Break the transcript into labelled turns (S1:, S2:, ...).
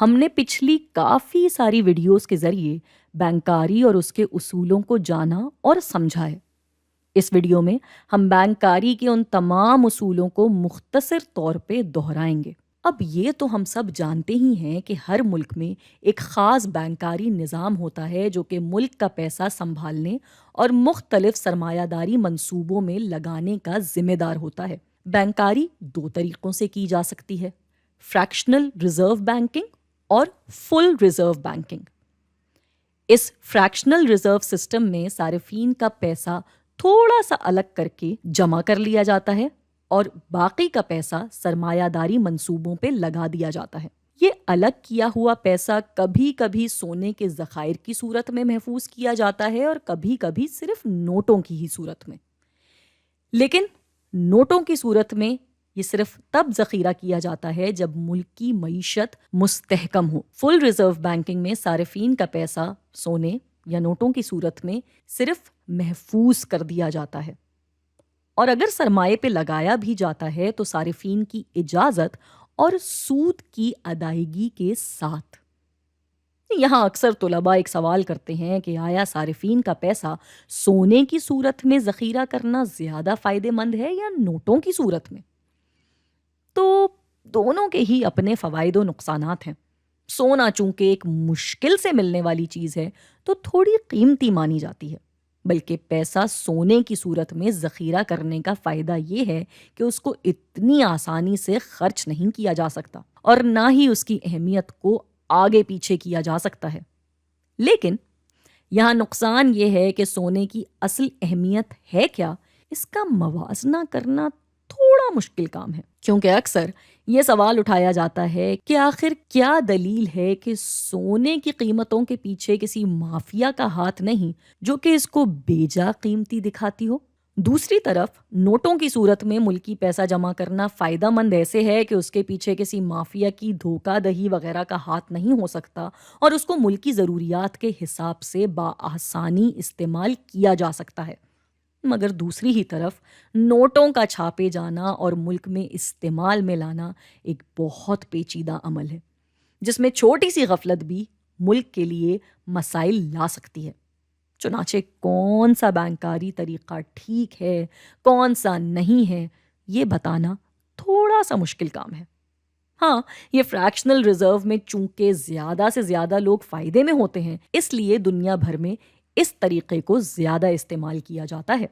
S1: ہم نے پچھلی کافی ساری ویڈیوز کے ذریعے بینکاری اور اس کے اصولوں کو جانا اور سمجھا ہے۔ اس ویڈیو میں ہم بینکاری کے ان تمام اصولوں کو مختصر طور پہ دہرائیں گے۔ اب یہ تو ہم سب جانتے ہی ہیں کہ ہر ملک میں ایک خاص بینکاری نظام ہوتا ہے جو کہ ملک کا پیسہ سنبھالنے اور مختلف سرمایہ داری منصوبوں میں لگانے کا ذمہ دار ہوتا ہے۔ بینکاری دو طریقوں سے کی جا سکتی ہے: فریکشنل ریزرو بینکنگ اور فل ریزرو بینکنگ۔ اس فریکشنل ریزرو سسٹم میں صارفین کا پیسہ تھوڑا سا الگ کر کے جمع کر لیا جاتا ہے اور باقی کا پیسہ سرمایہ داری منصوبوں پہ لگا دیا جاتا ہے۔ یہ الگ کیا ہوا پیسہ کبھی کبھی سونے کے ذخائر کی صورت میں محفوظ کیا جاتا ہے اور کبھی کبھی صرف نوٹوں کی ہی صورت میں۔ لیکن نوٹوں کی صورت میں یہ صرف تب ذخیرہ کیا جاتا ہے جب ملک کی معیشت مستحکم ہو۔ فل ریزرو بینکنگ میں صارفین کا پیسہ سونے یا نوٹوں کی صورت میں صرف محفوظ کر دیا جاتا ہے، اور اگر سرمایے پہ لگایا بھی جاتا ہے تو صارفین کی اجازت اور سود کی ادائیگی کے ساتھ۔ یہاں اکثر طلباء ایک سوال کرتے ہیں کہ آیا صارفین کا پیسہ سونے کی صورت میں ذخیرہ کرنا زیادہ فائدہ مند ہے یا نوٹوں کی صورت میں؟ تو دونوں کے ہی اپنے فوائد و نقصانات ہیں۔ سونا چونکہ ایک مشکل سے ملنے والی چیز ہے تو تھوڑی قیمتی مانی جاتی ہے، بلکہ پیسہ سونے کی صورت میں ذخیرہ کرنے کا فائدہ یہ ہے کہ اس کو اتنی آسانی سے خرچ نہیں کیا جا سکتا اور نہ ہی اس کی اہمیت کو آگے پیچھے کیا جا سکتا ہے۔ لیکن یہاں نقصان یہ ہے کہ سونے کی اصل اہمیت ہے کیا، اس کا موازنہ کرنا تھوڑا مشکل کام ہے، کیونکہ اکثر یہ سوال اٹھایا جاتا ہے کہ آخر کیا دلیل ہے کہ سونے کی قیمتوں کے پیچھے کسی مافیا کا ہاتھ نہیں جو کہ اس کو بیجا قیمتی دکھاتی ہو۔ دوسری طرف نوٹوں کی صورت میں ملکی پیسہ جمع کرنا فائدہ مند ایسے ہے کہ اس کے پیچھے کسی مافیا کی دھوکہ دہی وغیرہ کا ہاتھ نہیں ہو سکتا اور اس کو ملکی ضروریات کے حساب سے بآسانی استعمال کیا جا سکتا ہے۔ مگر دوسری ہی طرف نوٹوں کا چھاپے جانا اور ملک میں استعمال میں لانا ایک بہت پیچیدہ عمل ہے، جس میں چھوٹی سی غفلت بھی ملک کے لیے مسائل لا سکتی ہے۔ چنانچہ کون سا بینکاری طریقہ ٹھیک ہے، کون سا نہیں ہے، یہ بتانا تھوڑا سا مشکل کام ہے۔ ہاں، یہ فریکشنل ریزرو میں چونکہ زیادہ سے زیادہ لوگ فائدے میں ہوتے ہیں، اس لیے دنیا بھر میں اس طریقے کو زیادہ استعمال کیا جاتا ہے۔